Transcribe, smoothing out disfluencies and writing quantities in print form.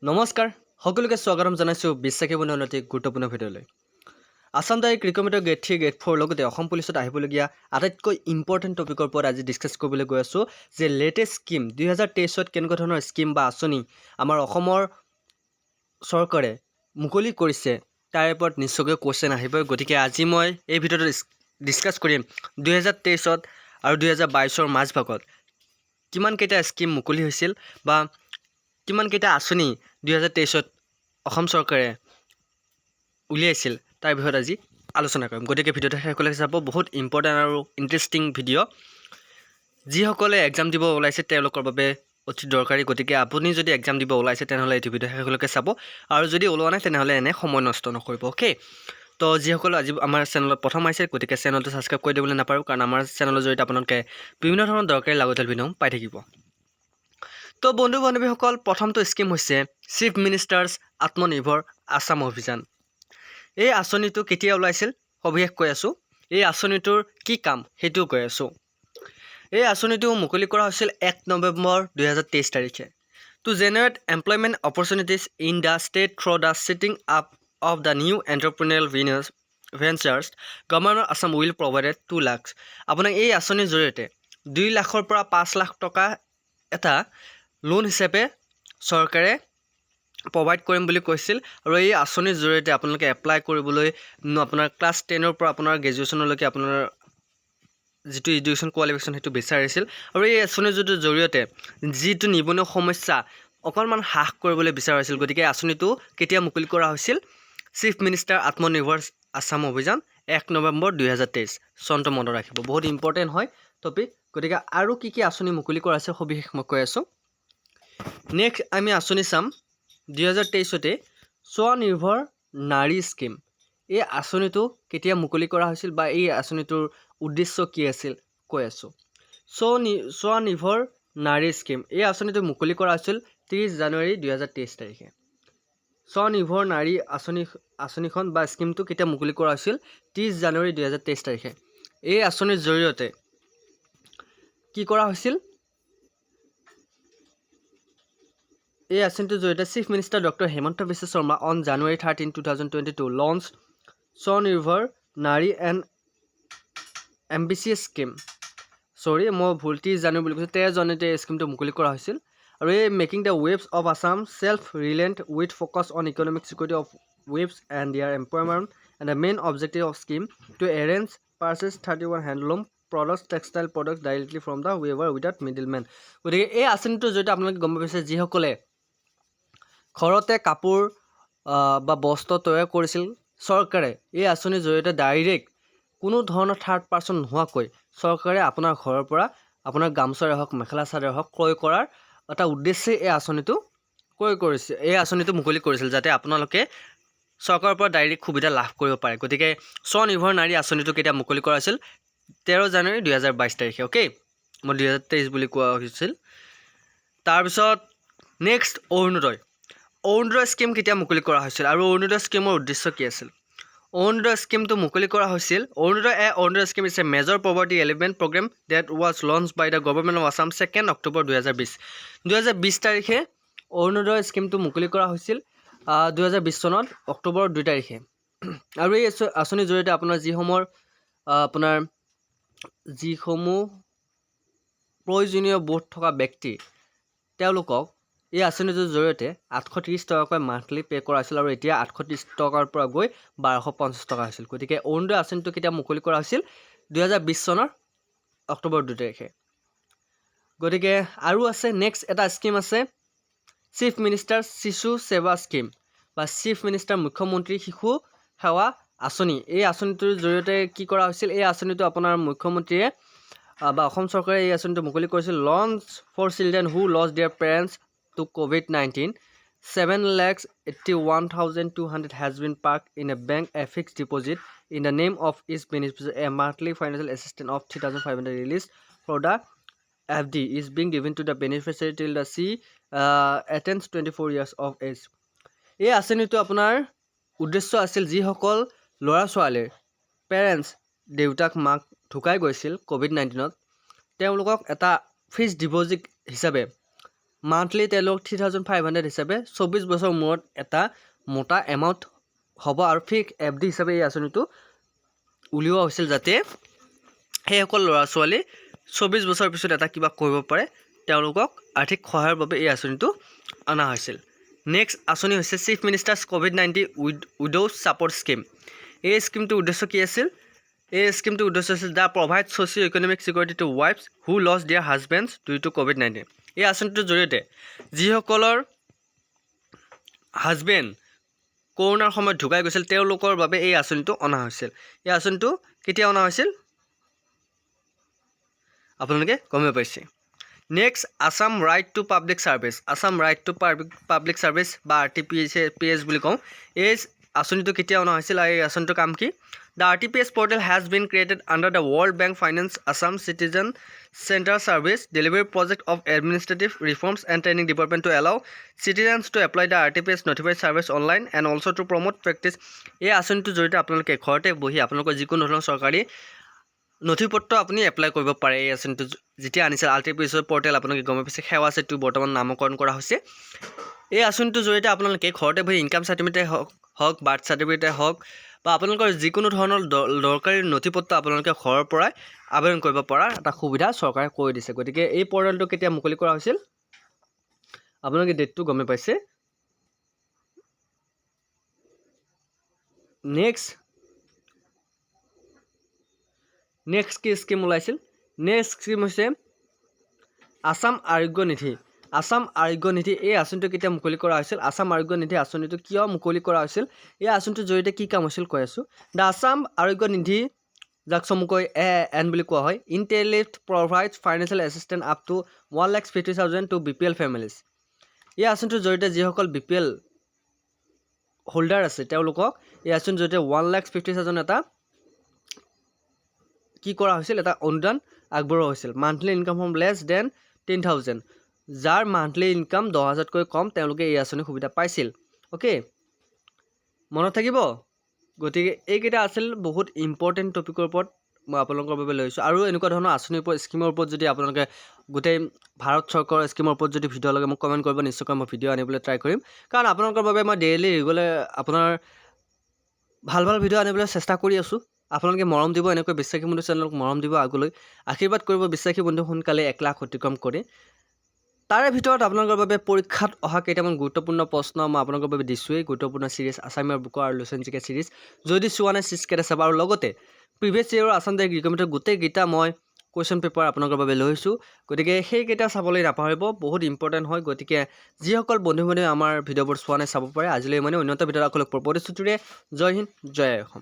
নমস্কাৰ সকলোকে স্বাগতম জনাইছোঁ বিশ্বাসী বন্ধুৰ অতি গুৰুত্বপূৰ্ণ ভিডিঅ'লৈ। আছাম ডাইৰেক্ট ৰিক্ৰুটমেণ্টৰ গ্ৰেড 3 গ্ৰেড 4 লগতে অসম পুলিচত আহিবলগীয়া আটাইতকৈ ইম্পৰ্টেণ্ট টপিকৰ ওপৰত আজি ডিছকাছ কৰিবলৈ গৈ আছোঁ যে লেটেষ্ট স্কিম 2023ত কেনেকুৱা ধৰণৰ স্কিম বা আঁচনি আমাৰ অসমৰ চৰকাৰে মুকলি কৰিছে তাৰ ওপৰত নিশ্চয়কৈ কুৱেশ্যন আহিবই। গতিকে আজি মই এই ভিডিঅ'টো ডিছকাছ কৰিম 2023ত আৰু 2022ৰ মাজভাগত কিমানকেইটা স্কিম মুকলি হৈছিল বা কিমানকেইটা আঁচনি 2023ত অসম চৰকাৰে উলিয়াইছিল তাৰ বিষয়ত আজি আলোচনা কৰিম। গতিকে ভিডিঅ'টো শেষলৈকে চাব, বহুত ইম্পৰ্টেণ্ট আৰু ইণ্টাৰেষ্টিং ভিডিঅ'। যিসকলে এক্সাম দিব ওলাইছে তেওঁলোকৰ বাবে অতি দৰকাৰী। গতিকে আপুনি যদি এক্সাম দিব ওলাইছে তেনেহ'লে এইটো ভিডিঅ' শেষলৈকে চাব, আৰু যদি ওলোৱা নাই তেনেহ'লে এনে সময় নষ্ট নকৰিব। অ'কে, তো যিসকলে আজি আমাৰ চেনেলত প্ৰথম আহিছে গতিকে চেনেলটো ছাবস্ক্ৰাইব কৰি দিবলৈ নাপাৰোঁ, কাৰণ আমাৰ চেনেলৰ জৰিয়তে আপোনালোকে বিভিন্ন ধৰণৰ দৰকাৰী লাগতিয়াল ভিডিঅ' পাই থাকিব। তো বন্ধু বান্ধৱীসকল, প্ৰথমটো স্কিম হৈছে চিফ মিনিষ্টাৰ্ছ আত্মনিৰ্ভৰ আছাম অভিযান। এই আঁচনিটো কেতিয়া ওলাইছিল সবিশেষ কৈ আছোঁ, এই আঁচনিটোৰ কি কাম সেইটোও কৈ আছোঁ। এই আঁচনিটো মুকলি কৰা হৈছিল 1 নৱেম্বৰ 2023 তাৰিখে। To generate employment opportunities in the state through the setting up of the new entrepreneurial ventures government Assam will provided 2 lakh. আপোনাক এই আঁচনিৰ জৰিয়তে 2 লাখৰ পৰা 5 লাখ টকা এটা লোন হিচাপে চৰকাৰে প্ৰভাইড কৰিম বুলি কৈছিল। আৰু এই আঁচনিৰ জৰিয়তে আপোনালোকে এপ্লাই কৰিবলৈ আপোনাৰ ক্লাছ 10ৰ পৰা আপোনাৰ গ্ৰেজুৱেশ্যনলৈকে আপোনাৰ যিটো এডুকেশ্যন কোৱালিফিকেশ্যন সেইটো বিচাৰিছিল। আৰু এই আঁচনিৰ জৰিয়তে যিটো নিবনুৱা সমস্যা অকণমান হ্ৰাস কৰিবলৈ বিচৰা হৈছিল। গতিকে আঁচনিটো কেতিয়া মুকলি কৰা হৈছিল? চিফ মিনিষ্টাৰ আত্মনিৰ্ভৰ আছাম অভিযান 1 নৱেম্বৰ 2023 চনটো মনত ৰাখিব, বহুত ইম্পৰ্টেণ্ট হয় টপিক। গতিকে আৰু কি কি আঁচনি মুকলি কৰা আছে সবিশেষ মই কৈ আছোঁ। নেক্সট আমি আঁচনি চাম 2023তে স্বনিৰ্ভৰ নাৰী স্কিম। এই আঁচনিটো কেতিয়া মুকলি কৰা হৈছিল বা এই আঁচনিটোৰ উদ্দেশ্য কি আছিল কৈ আছোঁ। স্বনিৰ্ভৰ নাৰী স্কিম, এই আঁচনিটো মুকলি কৰা হৈছিল 30 জানুৱাৰী 2023 তাৰিখে। স্বনিৰ্ভৰ নাৰী আঁচনিখন বা স্কিমটো কেতিয়া মুকলি কৰা হৈছিল? 30 জানুৱাৰী 2023 তাৰিখে। এই আঁচনিৰ জৰিয়তে কি কৰা হৈছিল? এই আঁচনিটোৰ জৰিয়তে chief minister doctor Himanta Biswa Sarma on January 13, 2022 launch Swanirbhar Nari and এম্বিচিয়াছ scheme. মই ভুল 30 জানুৱাৰী বুলি কৈছোঁ, 13 জানুৱাৰীতে এই স্কিমটো মুকলি কৰা হৈছিল। আৰু এই making the weavers of Assam self reliant with focus on economic security of weavers and their empowerment and the main objective of scheme to arrange purchase 31 handloom products textile products directly from the weaver without middlemen. গতিকে এই আঁচনিটোৰ জৰিয়তে আপোনালোকে গম পাইছে যিসকলে ঘৰতে কাপোৰ বা বস্ত্ৰ তৈয়াৰ কৰিছিল, চৰকাৰে এই আঁচনিৰ জৰিয়তে ডাইৰেক্ট কোনো ধৰণৰ থাৰ্ড পাৰ্চন নোহোৱাকৈ চৰকাৰে আপোনাৰ ঘৰৰ পৰা আপোনাৰ গামোচাৰে হওক মেখেলা চাদৰ হওক ক্ৰয় কৰাৰ এটা উদ্দেশ্যে এই আঁচনিটো মুকলি কৰিছিল, যাতে আপোনালোকে চৰকাৰৰ পৰা ডাইৰেক্ট সুবিধা লাভ কৰিব পাৰে। গতিকে স্বনিৰ্ভৰ নাৰী আঁচনিটো কেতিয়া মুকলি কৰা হৈছিল? 13 জানুৱাৰী 2022 তাৰিখে। অ'কে, মই 2023 বুলি কোৱা হৈছিল। তাৰপিছত নেক্সট অৰুণোদয় স্কিম কেতিয়া মুকলি কৰা হৈছিল আৰু অৰুণোদয় স্কিমৰ উদ্দেশ্য কি আছিল? অৰুণোদয় স্কিমটো মুকলি কৰা হৈছিল। Orunodoi scheme is a major poverty এলিভেণ্ট programme that was launched by the government of Assam 2 October 2020 তাৰিখে অৰুণোদয় স্কিমটো মুকলি কৰা হৈছিল 2020 চনত অক্টোবৰ 2 তাৰিখে। আৰু এই আঁচনিৰ জৰিয়তে আপোনাৰ যিসমূহ প্ৰয়োজনীয় বোধ থকা ব্যক্তি তেওঁলোকক এই আঁচনিটোৰ জৰিয়তে 830 টকাকৈ মান্থলি পে' কৰা হৈছিল, আৰু এতিয়া 830 টকাৰ পৰা গৈ 1250 টকা হৈছিল। গতিকে অৰুণোদয় আঁচনিটো কেতিয়া মুকলি কৰা হৈছিল? 2020 চনৰ অক্টোবৰ 2 তাৰিখে। গতিকে আৰু আছে নেক্সট এটা স্কিম আছে চিফ মিনিষ্টাৰ শিশু সেৱা স্কিম বা চিফ মিনিষ্টাৰ মুখ্যমন্ত্ৰী শিশু সেৱা আঁচনি। এই আঁচনিটোৰ জৰিয়তে কি কৰা হৈছিল? এই আঁচনিটো আপোনাৰ মুখ্যমন্ত্ৰীয়ে বা অসম চৰকাৰে এই আঁচনিটো মুকলি কৰিছিল। Launch for children who lost their parents to COVID-19, 7,81,200 has been parked in a bank a fixed deposit in the name of each beneficiary. A monthly financial assistance of 3,500 released for the FD is being given to the beneficiary till the she attains 24 years of age. এই আঁচনিটো আপোনাৰ উদ্দেশ্য আছিল যিসকল ল'ৰা ছোৱালীৰ parents দেউতাক মাক ঢুকাই গৈছিল COVID-19ত, তেওঁলোকক এটা ফিক্সড ডিপ'জিট হিচাপে মান্থলি তেওঁলোক 3,500 হিচাপে 24 বছৰ মূৰত এটা মোটা এমাউণ্ট হ'ব আৰু ফিক FD হিচাপে এই আঁচনিটো উলিওৱা হৈছিল যাতে সেইসকল ল'ৰা ছোৱালী 24 বছৰ পিছত এটা কিবা কৰিব পাৰে তেওঁলোকক আৰ্থিক সহায়ৰ বাবে এই আঁচনিটো অনা হৈছিল। নেক্সট আঁচনি হৈছে chief minister's COVID-19 widows support scheme. এই স্কিমটোৰ উদ্দেশ্য কি আছিল? এই স্কিমটোৰ উদ্দেশ্য আছিল the provide socio' economic security to ৱাইফছ who lost their husbands due to COVID-19। এই আঁচনিটোৰ জৰিয়তে যিসকলৰ হাজবেণ্ড কৰোণাৰ সময়ত ঢুকাই গৈছিল তেওঁলোকৰ বাবে এই আঁচনিটো অনা হৈছিল। এই আঁচনিটো কেতিয়া অনা হৈছিল আপোনালোকে গমে পাইছে। Next Assam right to public service. Assam right to public service বা RTPS বুলি কওঁ। এই আঁচনিটো কেতিয়া অনা হৈছিল আৰু এই আঁচনিটোৰ কাম কি? The RTPS portal has been created under the World Bank Finance Assam Citizen Center Service Delivery Project of Administrative Reforms and Training Department to allow citizens to apply the RTPS notified service online and also to promote practice। এই আঁচনিটোৰ জৰিয়তে আপোনালোকে ঘৰতে বহি আপোনালোকৰ যিকোনো ধৰণৰ চৰকাৰী নথিপত্ৰ আপুনি এপ্লাই কৰিব পাৰে। এই আঁচনিটো যেতিয়া আনিছিল RTPSৰ পৰ্টেল আপোনালোকে গম পাইছে সেৱা সেতু বৰ্তমান নামকৰণ কৰা হৈছে। এই আঁচনিটোৰ জৰিয়তে আপোনালোকে ঘৰতে বহি ইনকাম চাৰ্টিফিকেট হওক বাৰ্থ চাৰ্টিফিকেট হওক বা আপোনালোকৰ যিকোনো ধৰণৰ দৰকাৰী নথিপত্ৰ আপোনালোকে ঘৰৰ পৰাই আবেদন কৰিব পৰা এটা সুবিধা চৰকাৰে কৰি দিছে। গতিকে এই পৰ্টেলটো কেতিয়া মুকলি কৰা হৈছিল আপোনালোকে ডেটটো গমে পাইছে। নেক্সট কি স্কিম ওলাইছিল? নেক্সট স্কিম হৈছে আছাম আৰোগ্য নিধি। আছাম আৰোগ্য নিধি এই আঁচনিটো কেতিয়া মুকলি কৰা হৈছিল? আছাম আৰোগ্য নিধি আঁচনিটো কিয় মুকলি কৰা হৈছিল? এই আঁচনিটোৰ জৰিয়তে কি কাম হৈছিল কৈ আছোঁ। দ্য আছাম আৰোগ্য নিধি যাক চমুকৈ AAN বুলি কোৱা হয়, ইণ্টেলিফ্ট provides financial assistant up to 1,50,000 to BPL families. এই আঁচনিটোৰ জৰিয়তে যিসকল BPL হোল্ডাৰ আছে তেওঁলোকক এই আঁচনিৰ জৰিয়তে 1,50,000 এটা কি কৰা হৈছিল? এটা অনুদান আগবঢ়োৱা হৈছিল। Monthly income from less than 10,000। যাৰ মান্থলি ইনকাম 10,000তকৈ কম তেওঁলোকে এই আঁচনিৰ সুবিধা পাইছিল। অ'কে, মনত থাকিব। গতিকে এইকেইটা আছিল বহুত ইম্পৰ্টেণ্ট টপিকৰ ওপৰত মই আপোনালোকৰ বাবে লৈছোঁ। আৰু এনেকুৱা ধৰণৰ আঁচনিৰ ওপৰত স্কিমৰ ওপৰত যদি আপোনালোকে গোটেই ভাৰত চৰকাৰৰ স্কিমৰ ওপৰত যদি ভিডিঅ' লাগে মোক কমেণ্ট কৰিব, নিশ্চয়কৈ মই ভিডিঅ' আনিবলৈ ট্ৰাই কৰিম। কাৰণ আপোনালোকৰ বাবে মই ডেইলি ৰেগুলাৰ আপোনাৰ ভাল ভিডিঅ' আনিবলৈ চেষ্টা কৰি আছোঁ। আপোনালোকে মৰম দিব, এনেকৈ বিশ্বাসী বন্ধু চেনেলক মৰম দিব, আগলৈ আশীৰ্বাদ কৰিব। বিশ্বাসী বন্ধু সোনকালে 1 লাখ অতিক্ৰম কৰি তাৰে ভিতৰত আপোনালোকৰ বাবে পৰীক্ষাত অহা কেইটামান গুৰুত্বপূৰ্ণ প্ৰশ্ন মই আপোনালোকৰ বাবে দিছোঁৱেই। গুৰুত্বপূৰ্ণ চিৰিজ আছামীয়া বুকৰ আৰু লোচেন জিকে চিৰিজ যদি চোৱা নাই চিজকেইটা চাবা। আৰু লগতে প্ৰিভিয়াছ ইয়েৰৰ আছাম ডাইৰেক্ট ৰিকমেণ্ডৰ গোটেইকেইটা মই কুৱেশ্যন পেপাৰ আপোনালোকৰ বাবে লৈছোঁ। গতিকে সেইকেইটা চাবলৈ নাপাহৰিব, বহুত ইম্পৰ্টেণ্ট হয়। গতিকে যিসকল বন্ধু বান্ধৱে আমাৰ ভিডিঅ'বোৰ চোৱা নাই চাব পাৰে। আজিলৈ মানে উন্নত ভিডিঅ'ত আকৌ লগ পোৱাৰ প্ৰতিশ্ৰুতিৰে জয় হিন্দ, জয় অসম।